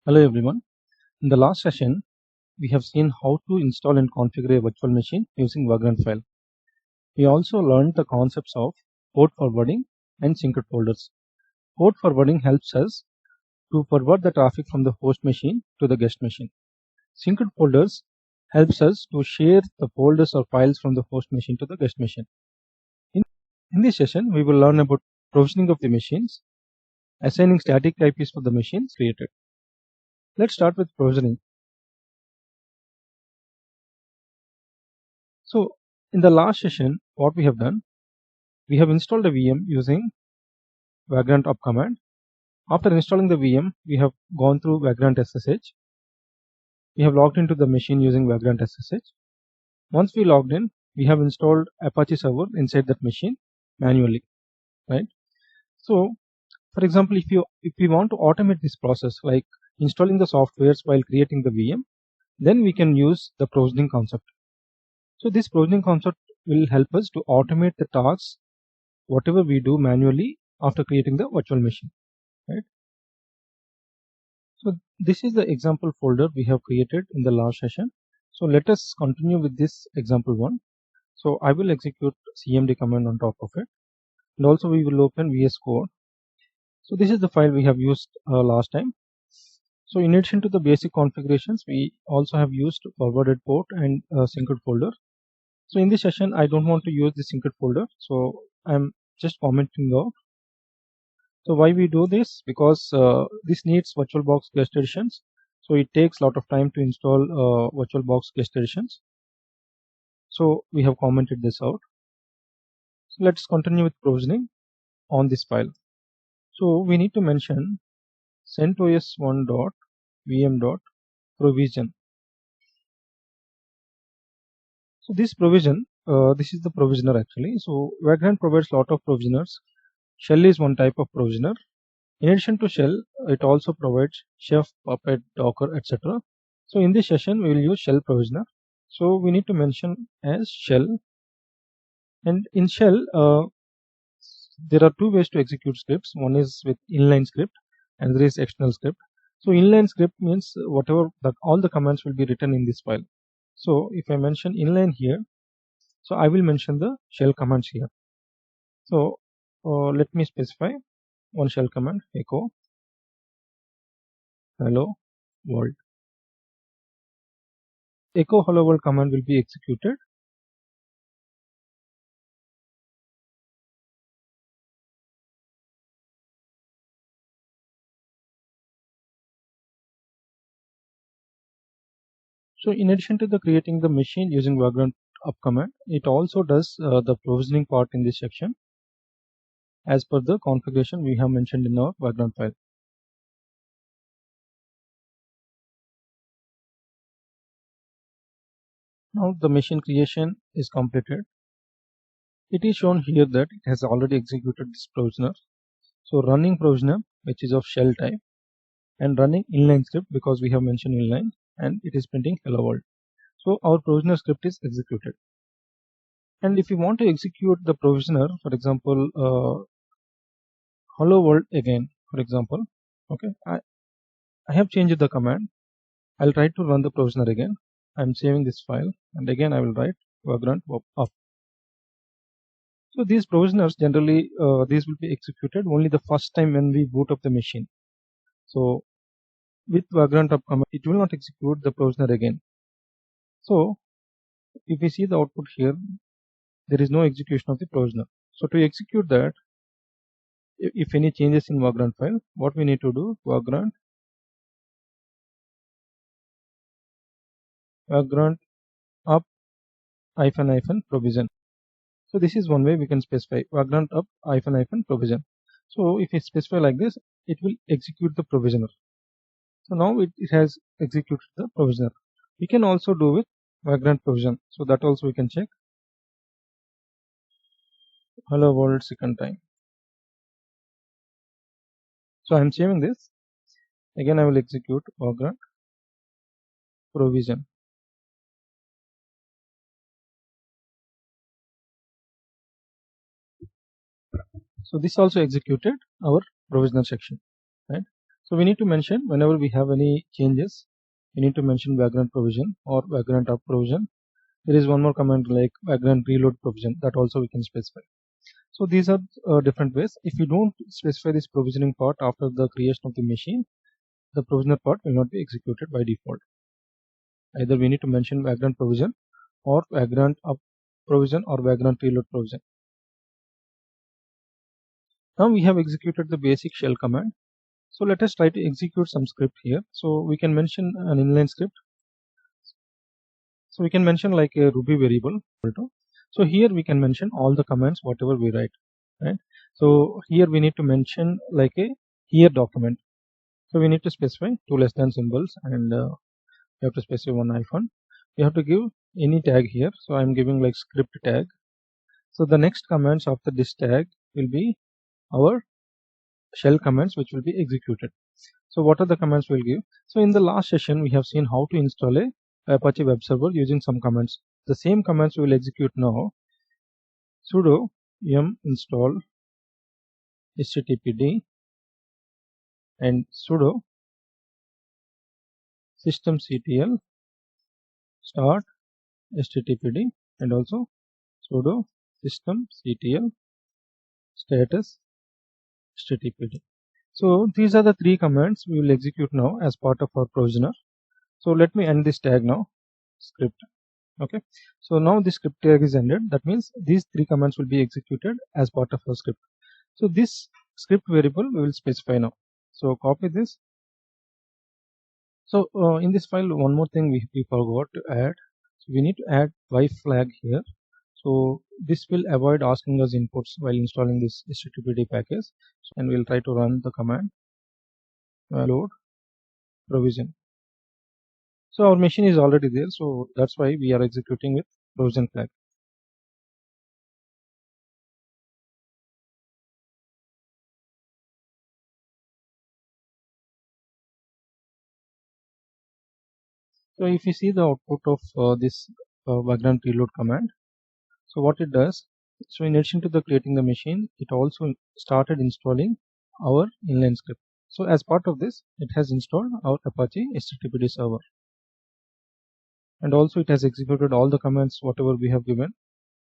Hello everyone. In the last session, we have seen how to install and configure a virtual machine using Vagrant file. We also learned the concepts of port forwarding and synced folders. Port forwarding helps us to forward the traffic from the host machine to the guest machine. Synced folders helps us to share the folders or files from the host machine to the guest machine. In this session, we will learn about provisioning of the machines, assigning static IPs for the machines created. Let's start with provisioning. So in the last session, what we have done, we have installed a VM using Vagrant up command. After installing the VM, we have gone through Vagrant SSH. We have logged into the machine using Vagrant SSH. Once we logged in, we have installed Apache server inside that machine manually, right? So for example, if we want to automate this process, like installing the softwares while creating the VM, then we can use the provisioning concept. So this provisioning concept will help us to automate the tasks, whatever we do manually after creating the virtual machine, right? So this is the example folder we have created in the last session. So let us continue with this example one. So I will execute cmd command on top of it, and also we will open VS Code. So this is the file we have used last time. So in addition to the basic configurations, we also have used forwarded port and synced folder. So in this session, I don't want to use the synced folder, so I'm just commenting out. So why we do this? Because this needs VirtualBox guest editions. So it takes a lot of time to install VirtualBox guest editions. So we have commented this out. So let's continue with provisioning on this file. So we need to mention CentOS1.vm.provision. So this provision, this is the provisioner actually. So Vagrant provides a lot of provisioners. Shell is one type of provisioner. In addition to Shell, it also provides Chef, Puppet, Docker, etc. So in this session, we will use Shell provisioner. So we need to mention as Shell. And in Shell, there are two ways to execute scripts. One is with inline script, and there is external script. So inline script means whatever all the commands will be written in this file. So if I mention inline here, so I will mention the shell commands here. So let me specify one shell command, echo hello world. Echo hello world command will be executed. So in addition to the creating the machine using Vagrant up command, it also does the provisioning part in this section as per the configuration we have mentioned in our Vagrant file. Now the machine creation is completed. It is shown here that it has already executed this provisioner. So running provisioner, which is of shell type, and running inline script because we have mentioned inline, and it is printing hello world. So our provisioner script is executed. And if you want to execute the provisioner, for example, hello world again, for example, okay, I have changed the command. I'll try to run the provisioner again. I'm saving this file, and again I will write Vagrant up. So these provisioners generally these will be executed only the first time when we boot up the machine. So with Vagrant up command, it will not execute the provisioner again. So if we see the output here, there is no execution of the provisioner. So to execute that, if any changes in Vagrant file, what we need to do, Vagrant up hyphen provision. So this is one way we can specify Vagrant up hyphen provision. So if we specify like this, it will execute the provisioner. So now it has executed the provisioner. We can also do with Vagrant provision. So that also we can check. Hello world second time. So I am saving this. Again I will execute Vagrant provision. So this also executed our provisioner section, right? So we need to mention whenever we have any changes, we need to mention vagrant provision or vagrant up provision. There is one more command like vagrant reload provision that also we can specify. So these are different ways. If you don't specify this provisioning part after the creation of the machine, the provisioner part will not be executed by default. Either we need to mention vagrant provision or vagrant up provision or vagrant reload provision. Now we have executed the basic shell command. So let us try to execute some script here. So we can mention an inline script. So we can mention like a Ruby variable. So here we can mention all the commands whatever we write, right? So here we need to mention like a here document. So we need to specify two less than symbols, and we have to specify one hyphen. We have to give any tag here. So I'm giving like script tag. So the next commands after this tag will be our shell commands which will be executed. So what are the commands we'll give? So in the last session we have seen how to install a Apache web server using some commands. The same commands we will execute now. Sudo yum install httpd and sudo systemctl start httpd and also sudo systemctl status httpd. So these are the three commands we will execute now as part of our provisioner. So let me end this tag now, script. Okay, so now this script tag is ended. That means these three commands will be executed as part of our script. So this script variable we will specify now. So copy this. So in this file, one more thing we forgot to add. So we need to add Y flag here. So this will avoid asking us inputs while installing this httpd package. And we'll try to run the command load provision. So our machine is already there, so that's why we are executing with provision flag. So if you see the output of this vagrant reload command, so what it does, so in addition to the creating the machine, it also started installing our inline script. So as part of this, it has installed our Apache HTTPD server, and also it has executed all the commands whatever we have given,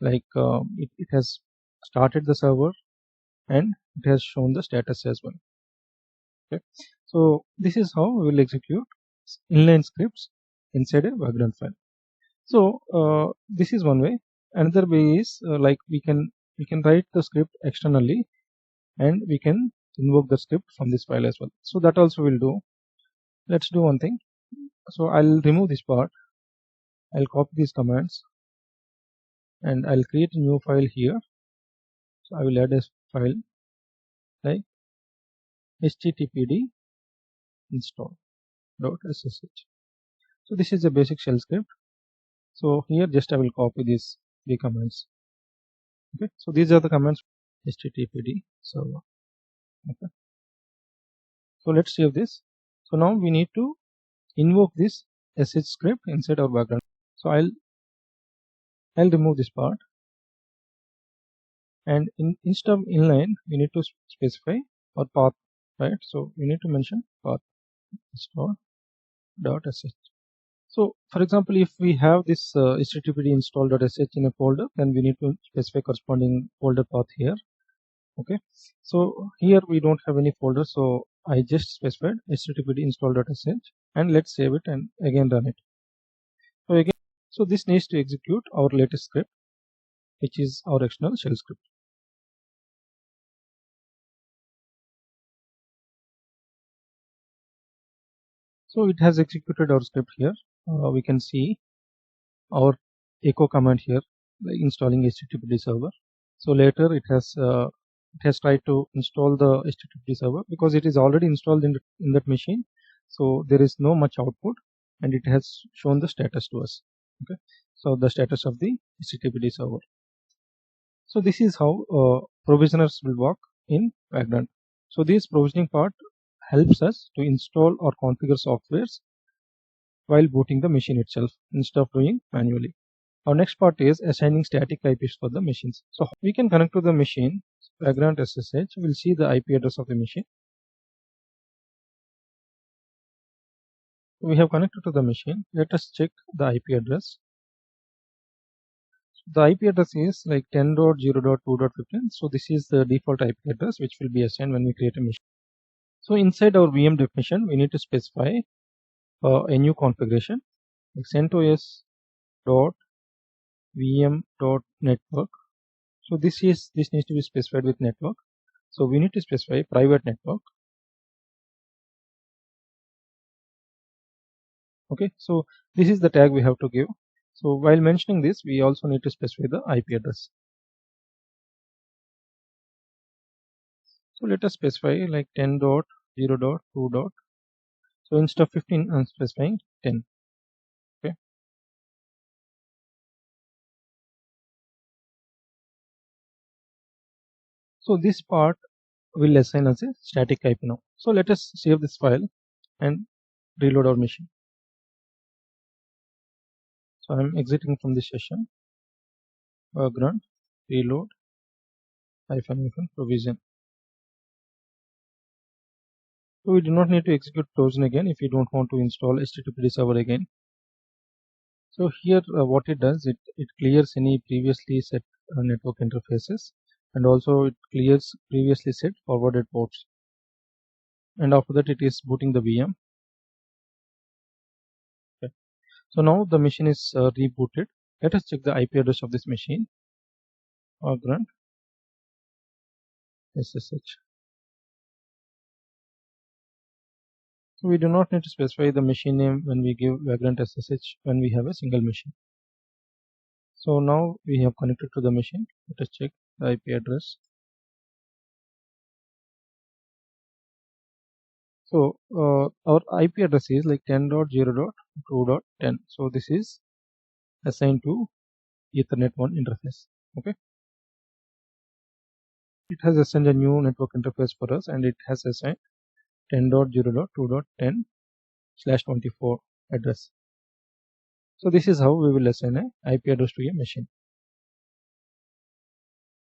like it has started the server and it has shown the status as well. Okay, so this is how we will execute inline scripts inside a vagrant file. So this is one way. Another way is like we can write the script externally and we can invoke the script from this file as well. So that also we'll do. Let's do one thing. So I'll remove this part. I'll copy these commands and I'll create a new file here. So I will add a file like httpd install.ssh. So this is a basic shell script. So here just I will copy these three commands. Okay, so these are the commands httpd server. Okay, so let's save this. So now we need to invoke this sh script inside our background. So I'll remove this part, and instead of inline we need to specify our path, right? So we need to mention path install.sh. So for example, if we have this httpd install.sh in a folder, then we need to specify corresponding folder path here. Okay, so here we don't have any folder, so I just specified httpd install.sh, and let's save it and again run it. So this needs to execute our latest script, which is our external shell script. So it has executed our script here. We can see our echo command here, like installing HTTPD server. So later it has tried to install the HTTPD server because it is already installed in that machine. So there is no much output, and it has shown the status to us. Okay, so the status of the HTTPD server. So this is how provisioners will work in Vagrant. So this provisioning part helps us to install or configure softwares while booting the machine itself instead of doing manually. Our next part is assigning static IPs for the machines. So we can connect to the machine Vagrant SSH. We'll see the IP address of the machine. We have connected to the machine. Let us check the IP address. The IP address is like 10.0.2.15. So this is the default IP address which will be assigned when we create a machine. So inside our VM definition, we need to specify a new configuration like CentOS.vm.network. So this needs to be specified with network. So we need to specify private network. Okay, so this is the tag we have to give. So while mentioning this, we also need to specify the IP address. So let us specify like 10.0.2. So instead of 15, I'm specifying 10. Okay. So this part will assign as a static IP now. So let us save this file and reload our machine. So I'm exiting from this session. Grunt reload -provision. So we do not need to execute Trojan again if you don't want to install HTTPD server again. So here what it does, it clears any previously set network interfaces, and also it clears previously set forwarded ports. And after that it is booting the VM. Okay. So now the machine is rebooted. Let us check the IP address of this machine. Grunt SSH. So we do not need to specify the machine name when we give Vagrant SSH when we have a single machine. So now we have connected to the machine. Let us check the IP address. So our IP address is like 10.0.2.10. So this is assigned to Ethernet 1 interface. Okay. It has assigned a new network interface for us, and it has assigned 10.0.2.10/24 address. So this is how we will assign a IP address to a machine.